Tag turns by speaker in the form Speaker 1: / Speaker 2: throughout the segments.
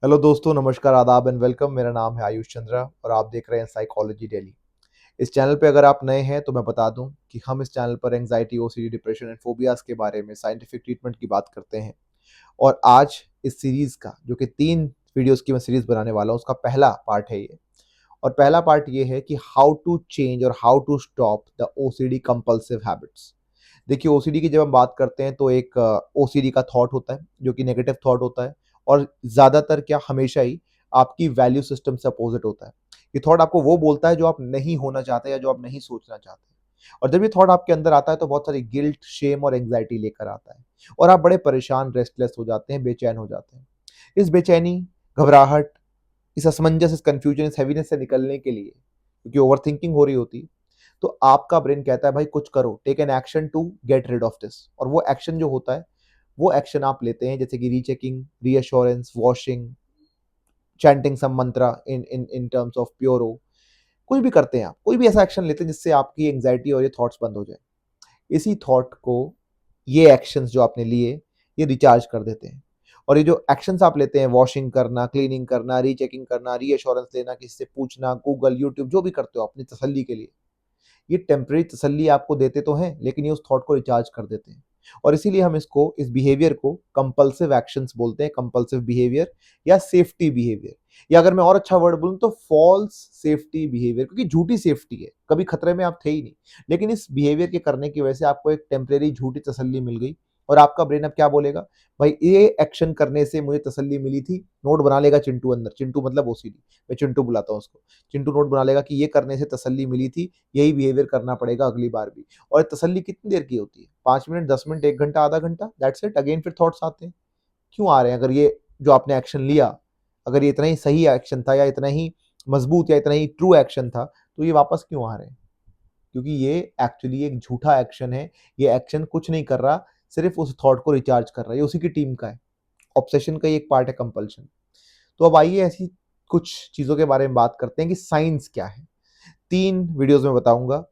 Speaker 1: Hello दोस्तों, नमस्कार, आदाब एंड वेलकम। मेरा नाम है आयुष चंद्रा और आप देख रहे हैं साइकोलॉजी डेली। इस चैनल पे अगर आप नए हैं तो मैं बता दूं कि हम इस चैनल पर anxiety, OCD, depression and phobias के बारे में साइंटिफिक ट्रीटमेंट की बात करते हैं। और आज इस सीरीज का, जो कि 3 वीडियोस की मैं सीरीज बनाने वाला हूं, उसका पहला पार्ट है ये। और पहला पार्ट ये है कि हाउ टू चेंज और how to stop the OCD compulsive habits. देखिए, ओसीडी की जब हम बात करते हैं तो एक ओसीडी का थॉट होता है जो कि नेगेटिव थॉट होता है। और ज़्यादातर क्या, हमेशा ही आपकी वैल्यू सिस्टम से अपोजिट होता है। ये थॉट आपको वो बोलता है जो आप नहीं होना चाहते या जो आप नहीं सोचना चाहते। और जब ये थॉट आपके अंदर आता है तो बहुत सारी गिल्ट, शेम और एंग्जाइटी लेकर आता है। और आप बड़े परेशान, रेस्टलेस हो जाते हैं, बेचैन हो जाते हैं। इस बेचैनी, घबराहट, इस असमंजस, इस कंफ्यूजन, इस हैवीनेस से निकलने के लिए, क्योंकि ओवर थिंकिंग हो रही होती है, तो आपका ब्रेन कहता है भाई कुछ करो, take an action to get rid of this. और वो एक्शन जो होता है, वो एक्शन आप लेते हैं, जैसे कि rechecking, reassurance, washing, chanting some mantra in in in terms of प्योरो। कुछ भी करते हैं, आप कोई भी ऐसा एक्शन लेते हैं जिससे आपकी एंग्जाइटी और ये थॉट्स बंद हो जाए। इसी थॉट को, ये एक्शंस जो आपने लिए, ये रिचार्ज कर देते हैं। और ये जो एक्शंस आप लेते हैं, वॉशिंग करना, क्लीनिंग करना, रीचेकिंग करना, रीअश्योरेंस लेना, किसी से पूछना, गूगल, यूट्यूब, जो भी करते हो अपनी तसल्ली के लिए, ये टेम्परेरी तसल्ली आपको देते तो हैं, लेकिन ये उस थॉट को रिचार्ज कर देते हैं। और इसीलिए हम इसको, इस बिहेवियर को कंपल्सिव एक्शंस बोलते हैं, कंपल्सिव बिहेवियर या सेफ्टी बिहेवियर। या अगर मैं और अच्छा वर्ड बोलूं तो फॉल्स सेफ्टी बिहेवियर, क्योंकि झूठी सेफ्टी है, कभी खतरे में आप थे ही नहीं। लेकिन इस बिहेवियर के करने की वजह से आपको एक टेम्परेरी झूठी तसल्ली मिल गई। और आपका ब्रेन अब क्या बोलेगा, भाई ये एक्शन करने से मुझे तसल्ली मिली थी। नोट बना लेगा चिंटू अंदर, चिंटू मतलब ओसीडी, मैं चिंटू बुलाता हूँ उसको। चिंटू नोट बना लेगा कि ये करने से तसल्ली मिली थी, यही बिहेवियर करना पड़ेगा अगली बार भी। और तसल्ली कितनी देर की होती है? 5 मिनट, 10 मिनट, 1 घंटा, आधा घंटा, दैट्स इट। अगेन फिर थॉट्स आते हैं। क्यों आ रहे हैं? अगर ये जो आपने एक्शन लिया, अगर ये इतना ही सही एक्शन था, या इतना ही मजबूत, या इतना ही ट्रू एक्शन था, तो ये वापस क्यों आ रहे हैं? क्योंकि ये एक्चुअली एक झूठा एक्शन है। ये एक्शन कुछ नहीं कर रहा, सिर्फ उस थॉट को रिचार्ज कर रहा है। ये उसी की टीम का है। ऑब्सेशन का ही एक पार्ट है कंपल्शन। तो अब आइए ऐसी कुछ चीजों के बारे में बात करते हैं कि साइंस क्या है। 3 वीडियोस में बताऊंगा।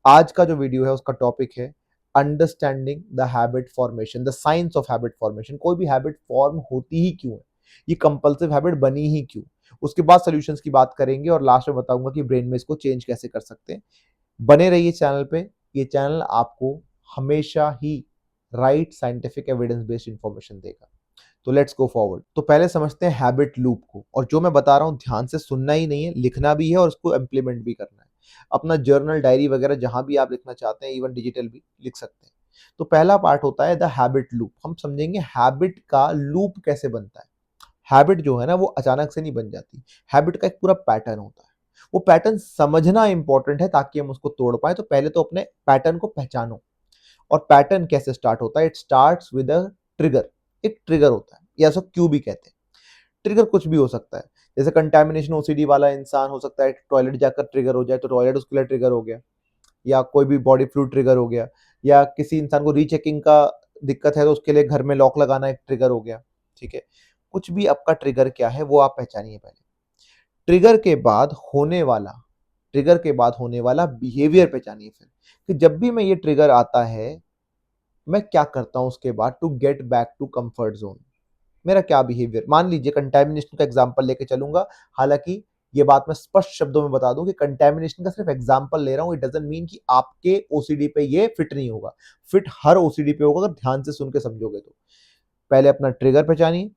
Speaker 1: आज का जो वीडियो है उसका टॉपिक है understanding the habit formation, the science of habit formation. कोई भी हैबिट फॉर्म होती ही क्यों है, ये कंपल्सिव हैबिट बनी ही क्यों। उसके बाद सॉल्यूशंस की बात करेंगे और लास्ट में बताऊंगा कि ब्रेन में इसको चेंज कैसे कर सकते हैं। बने रहिए चैनल पे। ये चैनल आपको हमेशा ही right scientific evidence based information देगा। तो लेट्स गो फॉरवर्ड। तो पहले समझते हैं हैबिट लूप को। और जो मैं बता रहा हूं, ध्यान से सुनना ही नहीं है, लिखना भी है और उसको इम्प्लीमेंट भी करना है। अपना जर्नल, डायरी वगैरह जहां भी आप लिखना चाहते हैं, इवन डिजिटल भी लिख सकते हैं। तो पहला पार्ट होता है द हैबिट लूप। हम समझेंगे हैबिट का लूप कैसे बनता है। हैबिट जो है ना, वो अचानक से नहीं बन जाती। हैबिट का एक पूरा पैटर्न होता है। वो पैटर्न समझना इंपॉर्टेंट है ताकि हम उसको तोड़ पाए। तो पहले तो अपने पैटर्न को पहचानो। और पैटर्न कैसे स्टार्ट होता है? It starts with a trigger. एक ट्रिगर होता है, या सो क्यू भी कहते हैं। ट्रिगर कुछ भी हो सकता है। जैसे कंटामिनेशन ओसीडी वाला इंसान हो सकता है टॉयलेट जाकर ट्रिगर हो जाए, तो टॉयलेट उसके लिए ट्रिगर हो गया। या कोई भी बॉडी फ्लूइड ट्रिगर हो गया। या किसी इंसान को रीचेकिंग का दिक्कत है तो उसके लिए घर में लॉक लगाना एक ट्रिगर हो गया। ठीक है। कुछ भी आपका ट्रिगर क्या है वो आप पहचानिए पहले। ट्रिगर के बाद होने वाला ट्रिगर के बाद होने वाला बिहेवियर पहचानिए फिर, कि जब भी मैं ये ट्रिगर आता है, मैं क्या करता हूं उसके बाद to get back to comfort zone. मेरा क्या बिहेवियर? मान लीजिए कंटेमिनेशन का एग्जांपल लेके चलूंगा। हालांकि ये बात मैं स्पष्ट शब्दों में बता दूं कि कंटेमिनेशन का सिर्फ एग्जांपल ले रहा हूं। इट डजंट मीन कि आपके ओसीडी पे ये फिट नहीं होगा। फिट हर ओसीडी पे होगा, अगर ध्यान से सुन के समझोगे तो। पहले अपना ट्रिगर पहचानिए।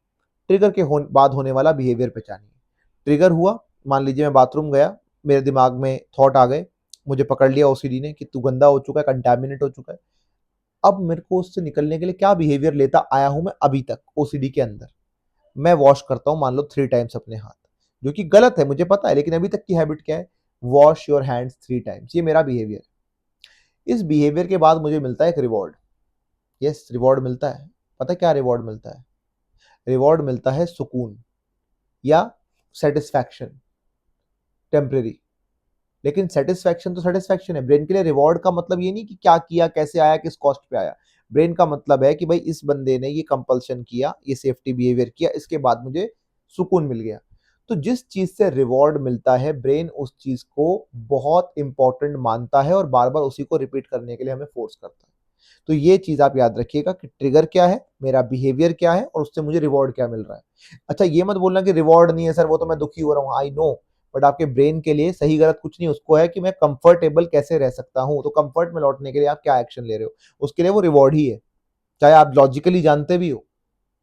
Speaker 1: ट्रिगर के बाद होने वाला बिहेवियर पहचानिए। ट्रिगर हुआ, मान लीजिए मैं बाथरूम गया, मेरे दिमाग में थॉट आ गए, मुझे पकड़ लिया ओसीडी ने कि तू गंदा हो चुका है, कंटेमिनेट हो चुका है। अब मेरे को उससे निकलने के लिए क्या बिहेवियर लेता आया हूं मैं अभी तक ओसीडी के अंदर? मैं वॉश करता हूं मान लो 3 टाइम्स अपने हाथ, जो कि गलत है मुझे पता है, लेकिन अभी तक की हैबिट क्या है? Wash your hands 3 times. ये मेरा बिहेवियर है। इस बिहेवियर के बाद मुझे मिलता है एक रिवॉर्ड। यस, रिवॉर्ड मिलता है। पता है क्या रिवॉर्ड मिलता है? रिवॉर्ड मिलता है सुकून या सेटिस्फैक्शन, टेम्परेरी। लेकिन सेटिस्फैक्शन तो सेटिस्फैक्शन है। ब्रेन के लिए रिवॉर्ड का मतलब ये नहीं कि क्या किया, कैसे आया, किस कॉस्ट पे आया। ब्रेन का मतलब है कि भाई इस बंदे ने ये कंपल्शन किया, ये सेफ्टी बिहेवियर किया, इसके बाद मुझे सुकून मिल गया। तो जिस चीज से रिवॉर्ड मिलता है, ब्रेन उस चीज को बहुत इंपॉर्टेंट मानता है और बार बार उसी को रिपीट करने के लिए हमें फोर्स करता है। तो ये चीज़ आप याद रखिएगा कि ट्रिगर क्या है, मेरा बिहेवियर क्या है और उससे मुझे रिवॉर्ड क्या मिल रहा है। अच्छा, ये मत बोलना कि रिवॉर्ड नहीं है सर, वो तो मैं दुखी हो रहा हूँ, आई नो, बट आपके ब्रेन के लिए सही गलत कुछ नहीं, उसको है कि मैं कंफर्टेबल कैसे रह सकता हूँ। तो कंफर्ट में लौटने के लिए आप क्या एक्शन ले रहे हो, उसके लिए वो रिवॉर्ड ही है, चाहे आप लॉजिकली जानते भी हो।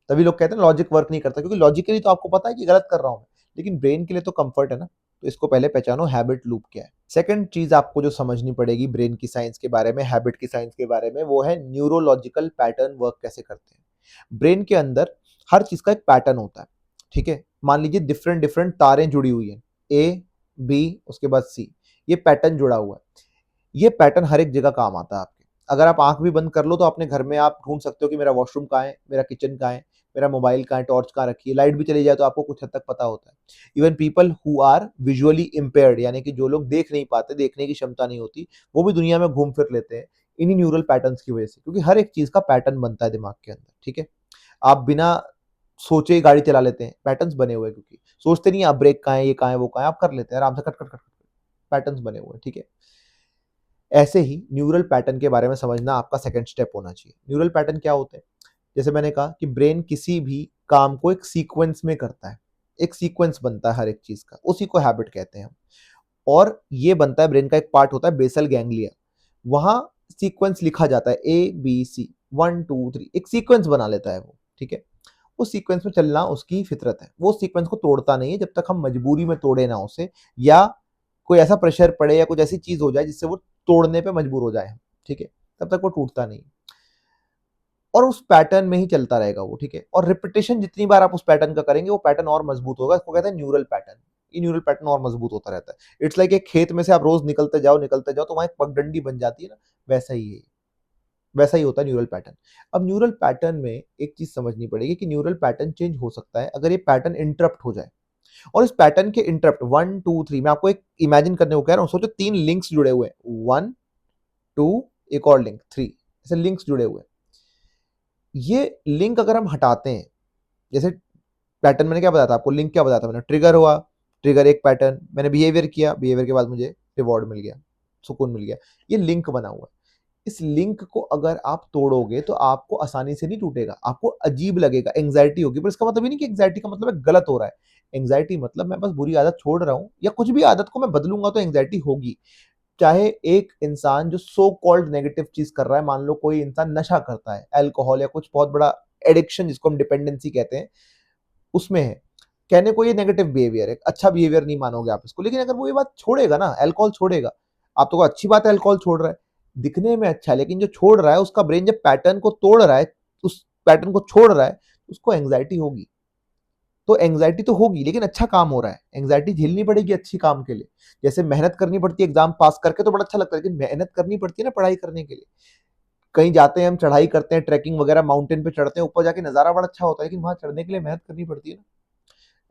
Speaker 1: तभी लोग कहते हैं लॉजिक वर्क नहीं करता, क्योंकि लॉजिकली तो आपको पता है कि गलत कर रहा हूं मैं, लेकिन ब्रेन के लिए तो कंफर्ट है ना। तो इसको पहले पहचानो हैबिट लूप क्या है। सेकंड चीज आपको जो समझनी पड़ेगी ब्रेन की साइंस के बारे में, हैबिट की साइंस के बारे में, वो है न्यूरोलॉजिकल पैटर्न वर्क कैसे करते हैं। ब्रेन के अंदर हर चीज का एक पैटर्न होता है, ठीक है। मान लीजिए डिफरेंट डिफरेंट तारें जुड़ी हुई हैं, ए बी उसके बाद सी, ये पैटर्न जुड़ा हुआ है। ये पैटर्न हर एक जगह काम आता है आपके। अगर आप आंख भी बंद कर लो तो अपने घर में आप ढूंढ सकते हो कि मेरा वॉशरूम कहाँ है, मेरा किचन कहाँ है, मेरा मोबाइल कहाँ है, टॉर्च कहाँ रखी है। लाइट भी चली जाए तो आपको कुछ हद तक पता होता है। Even people who are visually impaired, यानी कि जो लोग देख नहीं पाते, देखने की क्षमता नहीं होती, वो भी दुनिया में घूम फिर लेते हैं इन्हीं न्यूरल पैटर्न्स की वजह से, क्योंकि हर एक चीज का पैटर्न बनता है दिमाग के अंदर, ठीक है। आप बिना सोचे ही गाड़ी चला लेते हैं, पैटर्न्स बने हुए हैं, क्योंकि सोचते नहीं आप ब्रेक कहाँ है, ये कहाँ है, वो कहाँ है, आप कर लेते हैं आराम से, कट कट कट, पैटर्न्स बने हुए हैं, ठीक है। ऐसे ही न्यूरल पैटर्न के बारे में समझना आपका सेकंड स्टेप होना चाहिए। न्यूरल पैटर्न क्या होते हैं? जैसे मैंने कहा कि ब्रेन किसी भी काम को एक सीक्वेंस में करता है, एक सीक्वेंस बनता है हर एक चीज का, उसी को हैबिट कहते हैं हम। और ये बनता है, ब्रेन का एक पार्ट होता है बेसल गैंग्लिया, वहां सीक्वेंस लिखा जाता है ए बी सी 1 2 3, एक सीक्वेंस बना लेता है वो, ठीक है। उस सीक्वेंस में चलना उसकी फितरत है, वो सीक्वेंस को तोड़ता नहीं है जब तक हम मजबूरी में तोड़े ना उसे, या कोई ऐसा प्रेशर पड़े या कुछ ऐसी चीज हो जाए जिससे वो तोड़ने पे मजबूर हो जाए, ठीक है। तब तक वो टूटता नहीं, और उस पैटर्न में ही चलता रहेगा वो, ठीक है। और रिपीटेशन जितनी बार आप उस पैटर्न का करेंगे वो पैटर्न और मजबूत होगा, इसको कहते हैं न्यूरल पैटर्न। ये न्यूरल पैटर्न और मजबूत होता रहता है। इट्स लाइक एक खेत में से आप रोज निकलते जाओ तो वहां एक पगडंडी बन जाती है ना, वैसा ही है, वैसा ही होता है न्यूरल पैटर्न। अब न्यूरल पैटर्न में एक चीज समझनी पड़ेगी कि न्यूरल पैटर्न चेंज हो सकता है अगर ये पैटर्न इंटरप्ट हो जाए। और इस पैटर्न के इंटरप्ट 1 2 3, मैं आपको एक इमेजिन करने को कह रहा हूँ, सोचो 3 लिंक्स जुड़े हुए हैं, 1 2, एक और लिंक 3, ऐसे लिंक्स जुड़े हुए हैं। ये लिंक अगर हम हटाते हैं, जैसे पैटर्न मैंने क्या बताया था आपको, लिंक क्या बताया था मैंने, ट्रिगर हुआ, ट्रिगर एक पैटर्न, मैंने बिहेवियर किया, बिहेवियर के बाद मुझे रिवॉर्ड मिल गया, सुकून मिल गया, ये लिंक बना हुआ है। इस लिंक को अगर आप तोड़ोगे तो आपको आसानी से नहीं टूटेगा, आपको अजीब लगेगा, एंग्जाइटी होगी। पर इसका मतलब ही नहीं कि एंग्जाइटी का मतलब है गलत हो रहा है। एंग्जाइटी मतलब मैं बस बुरी आदत छोड़ रहा हूं, या कुछ भी आदत को मैं बदलूंगा तो एंग्जाइटी होगी। चाहे एक इंसान जो सो कॉल्ड नेगेटिव चीज कर रहा है, मान लो कोई इंसान नशा करता है, अल्कोहल या कुछ बहुत बड़ा एडिक्शन जिसको हम डिपेंडेंसी कहते हैं, उसमें है, कहने को ये नेगेटिव बिहेवियर है, अच्छा बिहेवियर नहीं मानोगे आप इसको, लेकिन अगर वो ये बात छोड़ेगा ना, अल्कोहल छोड़ेगा, आप तो अच्छी बात है अल्कोहल छोड़ रहा है, दिखने में अच्छा है, लेकिन जो छोड़ रहा है उसका ब्रेन जब पैटर्न को तोड़ रहा है, उस पैटर्न को छोड़ रहा है, उसको एंग्जाइटी होगी। तो एंग्जाइटी तो होगी, लेकिन अच्छा काम हो रहा है, एंग्जाइटी झेलनी पड़ेगी अच्छी काम के लिए। जैसे मेहनत करनी पड़ती है एग्जाम पास करके तो बड़ा अच्छा लगता है, लेकिन मेहनत करनी पड़ती है ना पढ़ाई करने के लिए। कहीं जाते हैं हम, चढ़ाई करते हैं, ट्रैकिंग वगैरह, माउंटेन पे चढ़ते हैं, ऊपर जाके नजारा बड़ा अच्छा होता है, लेकिन वहां चढ़ने के लिए मेहनत करनी पड़ती है ना,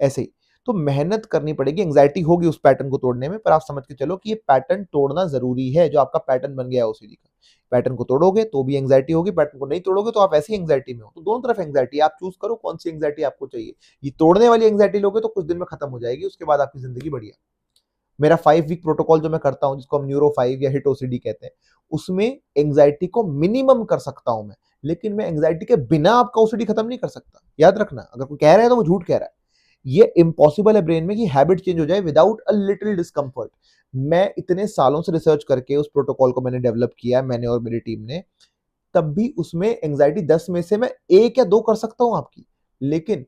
Speaker 1: ऐसे ही। तो मेहनत करनी पड़ेगी, एंग्जाइटी होगी उस पैटर्न को तोड़ने में, पर आप समझ के चलो कि ये पैटर्न तोड़ना जरूरी है, जो आपका पैटर्न बन गया है ओसीडी का। पैटर्न को तोड़ोगे तो भी एंग्जाइटी होगी, पैटर्न को नहीं तोड़ोगे तो आप ऐसी एंग्जाइटी में हो। तो दोनों तरफ एंग्जाइटी, आप चूज करो कौन सी एंग्जाइटी आपको चाहिए। ये तोड़ने वाली एंग्जाइटी लोगे तो कुछ दिन में खत्म हो जाएगी, उसके बाद आपकी जिंदगी बढ़िया। मेरा 5 वीक प्रोटोकॉल जो मैं करता हूं, जिसको हम न्यूरो 5 या हिट ओसीडी कहते हैं, उसमें एंग्जाइटी को मिनिमम कर सकता हूं मैं, लेकिन मैं एंग्जाइटी के बिना आपका ओसीडी खत्म नहीं कर सकता। याद रखना, अगर कोई कह रहा है तो वो झूठ कह रहा है। ये इम्पॉसिबल है ब्रेन में कि हैबिट चेंज हो जाए विदाउट अ लिटिल डिस्कम्फर्ट। मैं इतने सालों से रिसर्च करके उस प्रोटोकॉल को मैंने डेवलप किया, मैंने और मेरी टीम ने, तब भी उसमें एंग्जाइटी 10 में से मैं 1 या 2 कर सकता हूं आपकी, लेकिन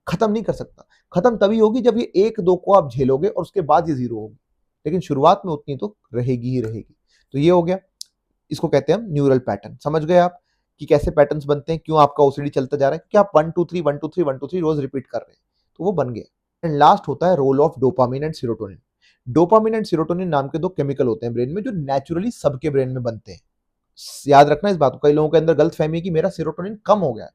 Speaker 1: खत्म नहीं कर सकता। खत्म तभी होगी जब ये 1 2 को आप झेलोगे और उसके बाद ये जीरो होगी, लेकिन शुरुआत में उतनी तो रहेगी ही रहेगी। तो ये हो गया, इसको कहते हैं हम न्यूरल पैटर्न। समझ गए आप कि कैसे पैटर्न्स बनते हैं, क्यों आपका ओसीडी चलता जा रहा है, कि आप 1 2 3 1 2 3 रोज रिपीट कर रहे हैं, तो वो बन गया। एंड लास्ट होता है role of dopamine and serotonin. Dopamine and serotonin नाम के 2 केमिकल होते हैं ब्रेन में, जो नेचुरली सबके ब्रेन में बनते हैं। याद रखना इस बात को, कई लोगों के अंदर गलत फहमी है कि मेरा सीरोटोनिन कम हो गया है।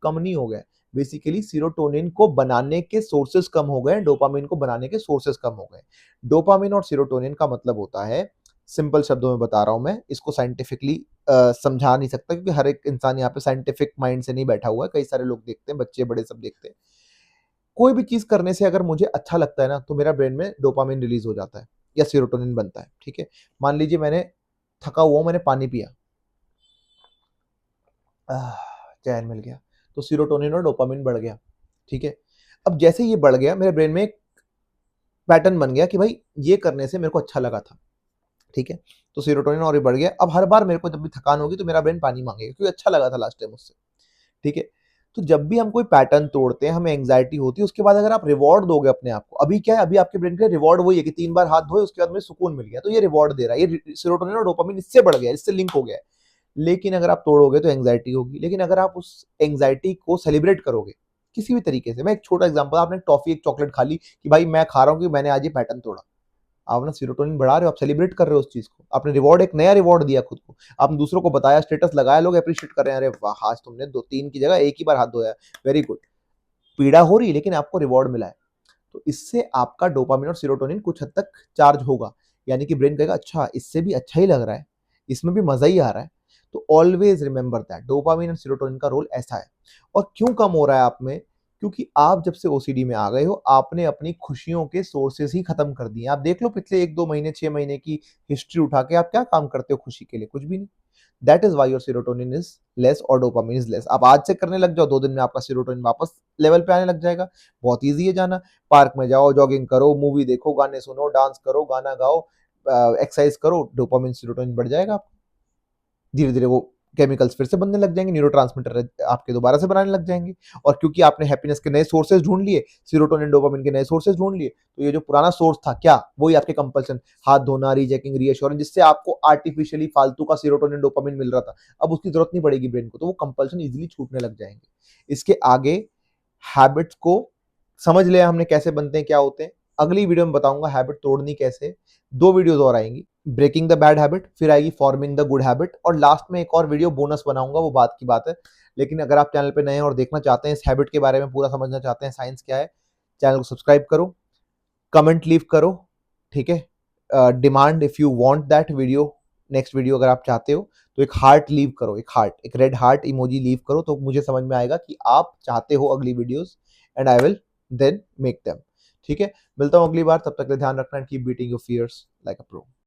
Speaker 1: कम नहीं हो गया है, बेसिकली सीरोटोनिन को बनाने के सोर्सेस कम हो गए, डोपामिन को बनाने के सोर्सेस कम हो गए। डोपामिन और सीरोटोनिन का मतलब होता है, सिंपल शब्दों में बता रहा हूं मैं, इसको साइंटिफिकली समझा नहीं सकता, क्योंकि हर एक इंसान यहाँ पे साइंटिफिक माइंड से नहीं बैठा हुआ है, कई सारे लोग देखते हैं, बच्चे बड़े सब देखते हैं। कोई भी चीज करने से अगर मुझे अच्छा लगता है ना, तो मेरा ब्रेन में डोपामिन रिलीज हो जाता है या सीरोटोनिन बनता है, ठीक है। मान लीजिए मैंने थका हुआ हूं, मैंने पानी पिया, आह, चैन मिल गया। तो सेरोटोनिन और डोपामाइन बढ़ गया, ठीक है? अब जैसे ये बढ़ गया, मेरे ब्रेन में एक पैटर्न बन गया कि भाई ये करने से मेरे को अच्छा लगा था, ठीक है? तो सेरोटोनिन और भी बढ़ गया। अब हर बार मेरे को जब भी थकान होगी तो मेरा ब्रेन पानी माँगेगा क्योंकि अच्छा लगा था लास्ट टाइम उससे, ठीक है? तो जब भी हम कोई पैटर्न तोड़ते हैं, हमें एंग्ज़ायटी होती है, उसके बाद अगर आप रिवॉर्ड दोगे अपने आप को, अभी क्या है, अभी आपके ब्रेन के लिए रिवॉर्ड वही है कि 3 बार हाथ धोए, उसके बाद मुझे सुकून मिल गया, तो ये रिवॉर्ड दे रहा है। ये सेरोटोनिन और डोपामाइन इससे बढ़ गया है, इससे लिंक हो गया है। लेकिन अगर आप तोड़ोगे तो एंग्ज़ायटी होगी। लेकिन अगर आप उस एंग्ज़ायटी को सेलिब्रेट करोगे, किसी भी तरीके से, मैं एक छोटा एग्ज़ाम्पल, आपने टॉफ़ी, एक चॉकलेट खा ली कि भाई मैं खा रहा हूँ कि मैंने आज ये पैटर्न तोड़ा। आप ना सेरोटोनिन बढ़ा रहे हो, आप सेलिब्रेट कर रहे हो उस चीज़ को। आपने रिवॉर्ड, एक नया रिवॉर्ड दिया खुद को। आपने दूसरों को बताया, स्टेटस लगाया, लोग एप्रिशिएट कर रहे हैं, "अरे वाह! आज तुमने 2-3 की जगह 1 ही बार हाथ धोया है, वेरी गुड।" पीड़ा हो रही है लेकिन आपको रिवॉर्ड मिला है। तो इससे आपका डोपामाइन और सेरोटोनिन कुछ हद तक चार्ज होगा। यानी कि ब्रेन कहेगा अच्छा इससे भी अच्छा ही लग रहा है, इसमें भी मज़ा ही आ रहा है। तो ऑलवेज़ रिमेंबर दैट डोपामाइन और सेरोटोनिन का रोल ऐसा है। और क्यों कम हो रहा है आप में? क्योंकि आप जब से ओसीडी में आ गए हो, आपने अपनी खुशियों के सोर्सेज़ ही खत्म कर दिए हैं। आप देख लो पिछले 1-2 महीने, 6 महीने की हिस्ट्री उठा के, आप क्या काम करते हो खुशी के लिए? कुछ भी नहीं। That is why your serotonin is less और डोपामाइन इज़ लेस। आप आज से करने लग जाओ, 2 दिन में आपका सेरोटोनिन वापस लेवल पे आने लग जाएगा। बहुत ईज़ी है जाना। पार्क में जाओ, जॉगिंग करो, मूवी देखो, गाने सुनो, डांस करो, गाना गाओ, एक्सरसाइज करो, डोपामाइन, सेरोटोनिन बढ़ जाएगा। धीरे-धीरे वो केमिकल्स फिर से बनने लग जाएँगे, न्यूरोट्रांसमीटर आपके दोबारा से बनाने लग जाएँगे। और क्योंकि आपने हैप्पीनेस के नए सोर्सेज़ ढूँढ लिए, सेरोटोनिन, डोपामाइन के नए सोर्सेज़ ढूँढ लिए, तो ये जो पुराना सोर्स था क्या? वही आपके कंपल्शन, हाथ धोना, रीचेकिंग, रीअश्योरेंस, जिससे आपको आर्टिफिशियली फालतू का सेरोटोनिन, डोपामाइन मिल रहा था। अब उसकी ज़रूरत नहीं पड़ेगी ब्रेन को, तो वो कंपल्शन ईज़िली छूटने लग जाएँगे। इसके आगे हैबिट्स को समझ लिया हमने कैसे बनते हैं, क्या होते हैं। अगली वीडियो में बताऊँगा हैबिट तोड़नी कैसे है। 2 वीडियोज़ और आएँगी, ब्रेकिंग द बैड हैबिट, फिर आएगी फॉर्मिंग द गुड हैबिट, और लास्ट में एक और वीडियो बोनस बनाऊँगा, वो बात की बात है। लेकिन अगर आप चैनल पे नए हैं और देखना चाहते हैं, इस हैबिट के बारे में पूरा समझना चाहते हैं, साइंस क्या है, चैनल को सब्सक्राइब करो, कमेंट लीव करो, ठीक है? Demand if you want that video, next video अगर आप चाहते हो, तो एक हार्ट लीव करो, एक हार्ट, एक रेड हार्ट इमोजी लीव करो, तो मुझे समझ में आएगा कि आप चाहते हो अगली videos, and I will then make them, ठीक है? मिलता हूँ अगली बार, तब तक के लिए ध्यान रखना and keep beating your fears like a pro.